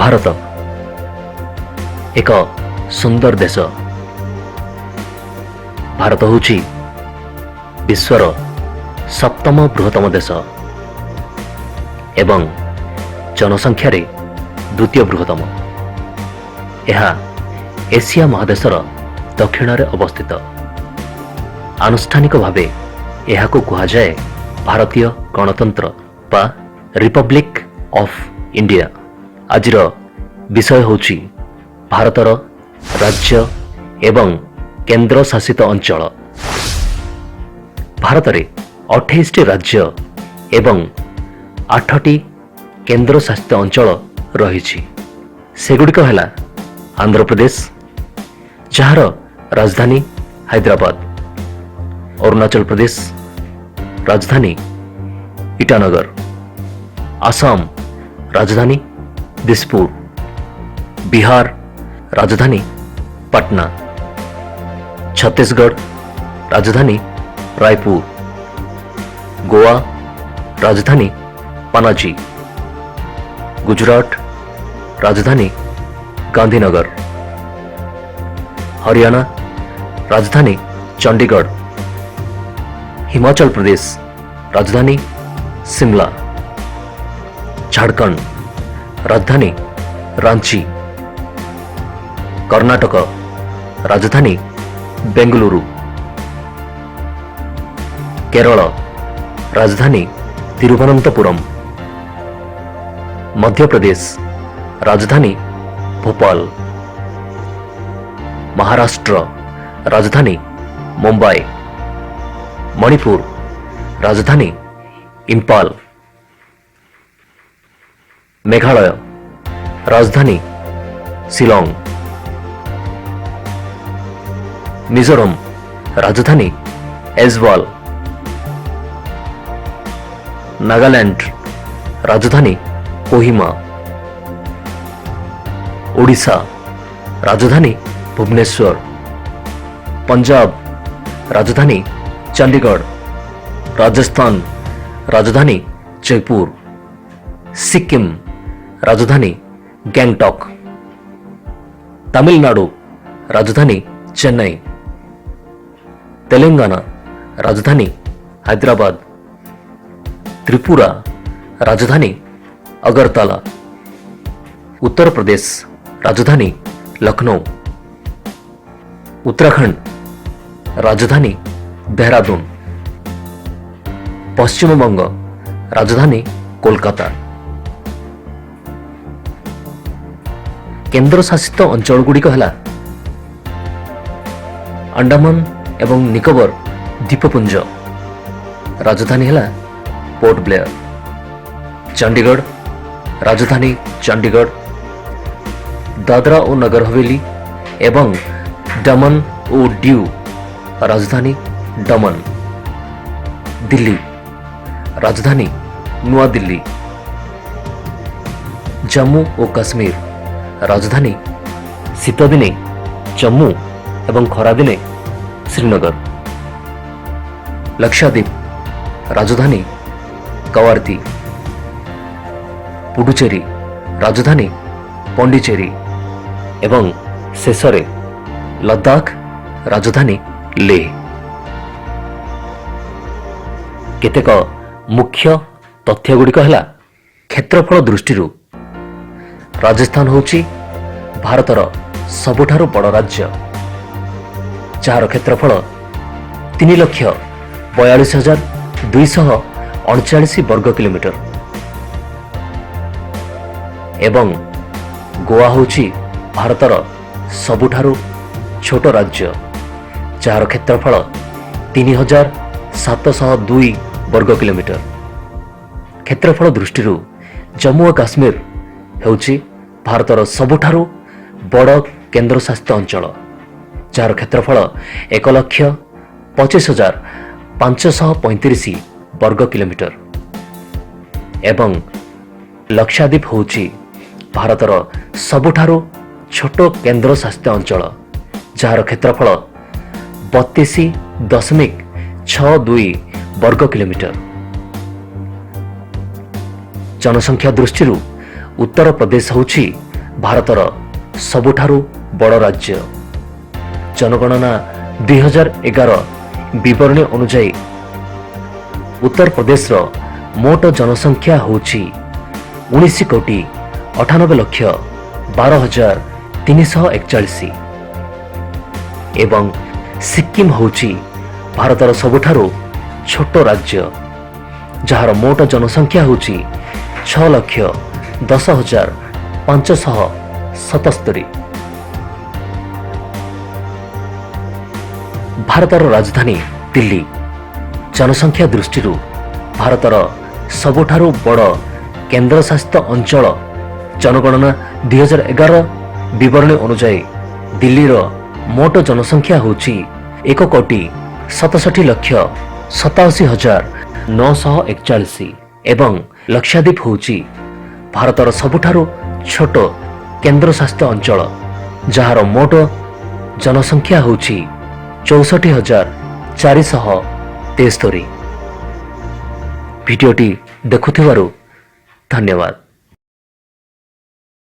ଭାରତ ଏକ ସୁନ୍ଦର ଦେଶ। ଭାରତ ହେଉଛି ବିଶ୍ୱର ସପ୍ତମ ବୃହତ୍ତମ ଦେଶ ଏବଂ ଜନସଂଖ୍ୟାରେ ଦ୍ୱିତୀୟ ବୃହତ୍ତମ। ଏହା ଏସିଆ ମହାଦେଶର ଦକ୍ଷିଣରେ ଅବସ୍ଥିତ। ଆନୁଷ୍ଠାନିକ ଭାବେ ଏହାକୁ କୁହାଯାଏ ଭାରତୀୟ ଗଣତନ୍ତ୍ର ବା ରିପବ୍ଲିକ୍ ଅଫ୍ ଇଣ୍ଡିଆ। ଆଜିର ବିଷୟ ହେଉଛି ଭାରତର ରାଜ୍ୟ ଏବଂ କେନ୍ଦ୍ର ଶାସିତ ଅଞ୍ଚଳ। ଭାରତରେ 28ଟି ରାଜ୍ୟ ଏବଂ 8ଟି କେନ୍ଦ୍ର ଶାସିତ ଅଞ୍ଚଳ ରହିଛି। ସେଗୁଡ଼ିକ ହେଲା ଆନ୍ଧ୍ରପ୍ରଦେଶ, ଯାହାର ରାଜଧାନୀ ହାଇଦ୍ରାବାଦ; ଅରୁଣାଚଳ ପ୍ରଦେଶ, ରାଜଧାନୀ ଇଟାନଗର; ଆସାମ, ରାଜଧାନୀ ଦିସପୁର; ବିହାର, ରାଜଧାନୀ ପାଟନା; ଛତିଶଗଡ଼, ରାଜଧାନୀ ରାୟପୁର; ଗୋଆ, ରାଜଧାନୀ ପାନାଜୀ; ଗୁଜରାଟ, ରାଜଧାନୀ ଗାନ୍ଧୀନଗର; ହରିୟାଣା, ରାଜଧାନୀ ଚଣ୍ଡିଗଡ଼; ହିମାଚଳ ପ୍ରଦେଶ, ରାଜଧାନୀ ଶିମଲା; ଝାଡ଼ଖଣ୍ଡ, ରାଜଧାନୀ ରାଞ୍ଚି; କର୍ଣ୍ଣାଟକ, ରାଜଧାନୀ ବେଙ୍ଗାଲୁରୁ; କେରଳ, ରାଜଧାନୀ ତିରୁବନନ୍ତପୁରମ୍; ମଧ୍ୟପ୍ରଦେଶ, ରାଜଧାନୀ ଭୋପାଳ; ମହାରାଷ୍ଟ୍ର, ରାଜଧାନୀ ମୁମ୍ବାଇ; ମଣିପୁର, ରାଜଧାନୀ ଇମ୍ଫାଲ; ମେଘାଳୟ, ରାଜଧାନୀ ଶିଲଂ; ମିଜୋରାମ, ରାଜଧାନୀ ଏଜୱାଲ; ନାଗାଲାଣ୍ଡ, ରାଜଧାନୀ କୋହିମା; ଓଡ଼ିଶା, ରାଜଧାନୀ ଭୁବନେଶ୍ୱର; ପଞ୍ଜାବ, ରାଜଧାନୀ ଚଣ୍ଡିଗଡ଼; ରାଜସ୍ଥାନ, ରାଜଧାନୀ ଜୟପୁର; ସିକ୍କିମ, ରାଜଧାନୀ ଗ୍ୟାଙ୍ଗଟକ୍; ତାମିଲନାଡୁ, ରାଜଧାନୀ ଚେନ୍ନାଇ; ତେଲେଙ୍ଗାନା, ରାଜଧାନୀ ହାଇଦ୍ରାବାଦ; ତ୍ରିପୁରା, ରାଜଧାନୀ ଅଗରତାଲା; ଉତ୍ତରପ୍ରଦେଶ, ରାଜଧାନୀ ଲକ୍ଷ୍ନୌ; ଉତ୍ତରାଖଣ୍ଡ, ରାଜଧାନୀ ଦେହରାଦୁନ; ପଶ୍ଚିମବଙ୍ଗ, ରାଜଧାନୀ କୋଲକାତା। କେନ୍ଦ୍ରଶାସିତ ଅଞ୍ଚଳଗୁଡ଼ିକ ହେଲା ଆଣ୍ଡାମାନ ଏବଂ ନିକୋବର ଦ୍ୱୀପପୁଞ୍ଜ, ରାଜଧାନୀ ହେଲା ପୋର୍ଟ ବ୍ଲେୟର; ଚଣ୍ଡିଗଡ଼, ରାଜଧାନୀ ଚଣ୍ଡିଗଡ଼; ଦାଦ୍ରା ଓ ନଗର ହାଭେଲି ଏବଂ ଦମନ ଓ ଡିଉ, ରାଜଧାନୀ ଦମନ; ଦିଲ୍ଲୀ, ରାଜଧାନୀ ନୂଆଦିଲ୍ଲୀ; ଜାମ୍ମୁ ଓ କାଶ୍ମୀର, ରାଜଧାନୀ ଶୀତଦିନେ ଜମ୍ମୁ ଏବଂ ଖରାଦିନେ ଶ୍ରୀନଗର; ଲକ୍ଷାଦ୍ୱୀପ, ରାଜଧାନୀ କୱାରତ୍ତି; ପୁଡୁଚେରୀ, ରାଜଧାନୀ ପଣ୍ଡିଚେରୀ ଏବଂ ଶେଷରେ ଲଦାଖ, ରାଜଧାନୀ ଲେହ। କେତେକ ମୁଖ୍ୟ ତଥ୍ୟଗୁଡ଼ିକ ହେଲା କ୍ଷେତ୍ରଫଳ ଦୃଷ୍ଟିରୁ ରାଜସ୍ଥାନ ହେଉଛି ଭାରତର ସବୁଠାରୁ ବଡ଼ ରାଜ୍ୟ, ଯାହାର କ୍ଷେତ୍ରଫଳ 3,42,239 ବର୍ଗ କିଲୋମିଟର ଏବଂ ଗୋଆ ହେଉଛି ଭାରତର ସବୁଠାରୁ ଛୋଟ ରାଜ୍ୟ, ଯାହାର କ୍ଷେତ୍ରଫଳ 3,702 ବର୍ଗ କିଲୋମିଟର। କ୍ଷେତ୍ରଫଳ ଦୃଷ୍ଟିରୁ ଜମ୍ମୁ ଓ କାଶ୍ମୀର ହେଉଛି ଭାରତର ସବୁଠାରୁ ବଡ଼ କେନ୍ଦ୍ରଶାସିତ ଅଞ୍ଚଳ, ଯାହାର କ୍ଷେତ୍ରଫଳ 1,25,535 ବର୍ଗ କିଲୋମିଟର ଏବଂ ଲକ୍ଷାଦ୍ୱୀପ ହେଉଛି ଭାରତର ସବୁଠାରୁ ଛୋଟ କେନ୍ଦ୍ରଶାସିତ ଅଞ୍ଚଳ, ଯାହାର କ୍ଷେତ୍ରଫଳ 32.62 ବର୍ଗ କିଲୋମିଟର। ଜନସଂଖ୍ୟା ଦୃଷ୍ଟିରୁ ଉତ୍ତରପ୍ରଦେଶ ହେଉଛି ଭାରତର ସବୁଠାରୁ ବଡ଼ ରାଜ୍ୟ। ଜନଗଣନା 2011 ବିବରଣୀ ଅନୁଯାୟୀ ଉତ୍ତରପ୍ରଦେଶର ମୋଟ ଜନସଂଖ୍ୟା ହେଉଛି 19,98,12,341 ଏବଂ ସିକ୍କିମ ହେଉଛି ଭାରତର ସବୁଠାରୁ ଛୋଟ ରାଜ୍ୟ, ଯାହାର ମୋଟ ଜନସଂଖ୍ୟା ହେଉଛି 6,10,577। ଭାରତର ରାଜଧାନୀ ଦିଲ୍ଲୀ ଜନସଂଖ୍ୟା ଦୃଷ୍ଟିରୁ ଭାରତର ସବୁଠାରୁ ବଡ଼ କେନ୍ଦ୍ରଶାସିତ ଅଞ୍ଚଳ। ଜନଗଣନା 2011 ବିବରଣୀ ଅନୁଯାୟୀ ଦିଲ୍ଲୀର ମୋଟ ଜନସଂଖ୍ୟା ହେଉଛି 1,87,87,941 ଏବଂ ଲକ୍ଷାଦ୍ୱୀପ ହେଉଛି ଭାରତର ସବୁଠାରୁ ଛୋଟ କେନ୍ଦ୍ରଶାସିତ ଅଞ୍ଚଳ, ଯାହାର ମୋଟ ଜନସଂଖ୍ୟା ହେଉଛି 64,473। ଭିଡ଼ିଓଟି ଦେଖୁଥିବାରୁ ଧନ୍ୟବାଦ।